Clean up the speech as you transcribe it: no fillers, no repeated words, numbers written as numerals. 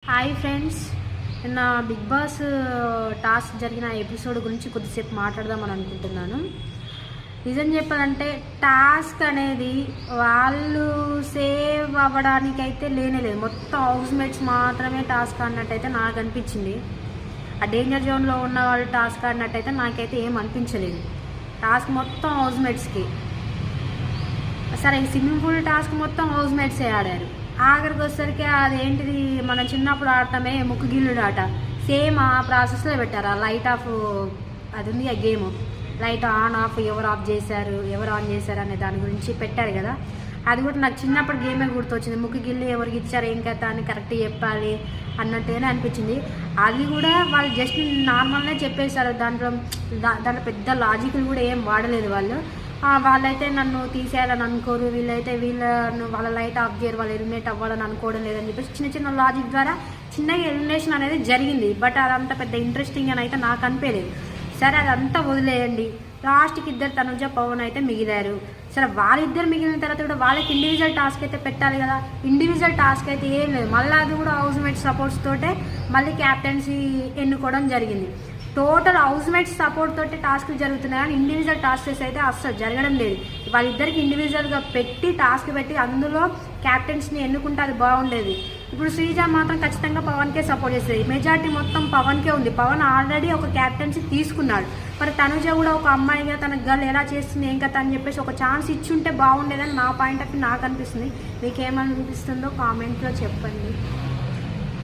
Hi friends, నిన్న big boss task జరిగిన episode గురించి కొద్దిసేపు మాట్లాడదామని అనుకుంటున్నాను. నిజం చెప్పాలంటే టాస్క్ అనేది వాళ్ళు సేవ్ అవ్వడానికైతే లేనేలేదు. మొత్తం హౌస్మేట్స్ మాత్రమే టాస్క్ అన్నట్టయితే నాకు అనిపించింది. ఆ డేంజర్ జోన్లో ఉన్న వాళ్ళు టాస్క్ ఆడినట్టయితే నాకైతే ఏం అనిపించలేదు. టాస్క్ మొత్తం హౌస్మేట్స్కి. సరే, ఈ స్విమ్మింగ్ పూల్ టాస్క్ మొత్తం హౌస్మేట్సే ఆడారు. ఆఖరికి వచ్చేసరికి అదేంటిది మనం చిన్నప్పుడు ఆడతామే ముక్కు గిల్లుడు ఆట, సేమ్ ఆ ప్రాసెస్లో పెట్టారు. ఆ లైట్ ఆఫ్ అది ఉంది, ఆ గేమ్ లైట్ ఆన్ ఆఫ్ ఎవరు ఆఫ్ చేశారు ఎవరు ఆన్ చేశారు అనే దాని గురించి పెట్టారు కదా. అది కూడా నాకు చిన్నప్పుడు గేమే గుర్తొచ్చింది. ముక్కు గిల్లు ఎవరికి ఇచ్చారు ఏం కథ అని కరెక్ట్ చెప్పాలి అన్నట్టుగానే అనిపించింది. అది కూడా వాళ్ళు జస్ట్ నార్మల్గా చెప్పేశారు. దాంట్లో పెద్ద లాజిక్లు కూడా ఏం వాడలేదు వాళ్ళు. వాళ్ళైతే నన్ను తీసేయాలని అనుకోరు, వీళ్ళైతే వాళ్ళ లైట్ ఆఫ్ చేయరు, వాళ్ళు ఎలిమినేట్ అవ్వాలని అనుకోవడం లేదని చెప్పేసి చిన్న చిన్న లాజిక్ ద్వారా చిన్నగా ఎలిమినేషన్ అనేది జరిగింది. బట్ అదంతా పెద్ద ఇంట్రెస్టింగ్ అని అయితే నాకు అనిపించలేదు. సరే, అదంతా వదిలేయండి. లాస్ట్కి ఇద్దరు తనుజ పవన్ అయితే మిగిలారు. సరే, వాళ్ళిద్దరు మిగిలిన తర్వాత కూడా వాళ్ళకి ఇండివిజువల్ టాస్క్ అయితే పెట్టాలి కదా. ఇండివిజువల్ టాస్క్ అయితే ఏం లేదు. మళ్ళీ అది కూడా హౌస్మేట్ సపోర్ట్స్ తోటే మళ్ళీ క్యాప్టెన్సీ ఎన్నుకోవడం జరిగింది. టోటల్ హౌస్మేట్స్ సపోర్ట్ తోటి టాస్క్లు జరుగుతున్నాయి కానీ ఇండివిజువల్ టాస్క్స్ అయితే అస్సలు జరగడం లేదు. వాళ్ళిద్దరికి ఇండివిజువల్గా పెట్టి టాస్క్ పెట్టి అందులో క్యాప్టెన్స్ని ఎన్నుకుంటే అది బాగుండేది. ఇప్పుడు శ్రీజ మాత్రం ఖచ్చితంగా పవన్కే సపోర్ట్ చేస్తుంది. మెజార్టీ మొత్తం పవన్కే ఉంది. పవన్ ఆల్రెడీ ఒక క్యాప్టెన్సీ తీసుకున్నాడు. మరి తనుజ కూడా ఒక అమ్మాయిగా తన గర్ల్ ఎలా చేస్తుంది ఏం కథ అని చెప్పేసి ఒక ఛాన్స్ ఇచ్చి ఉంటే బాగుండేదని నా పాయింట్ ఆఫ్ వ్యూ నాకు అనిపిస్తుంది. మీకు ఏమనిపిస్తుందో కామెంట్లో చెప్పండి.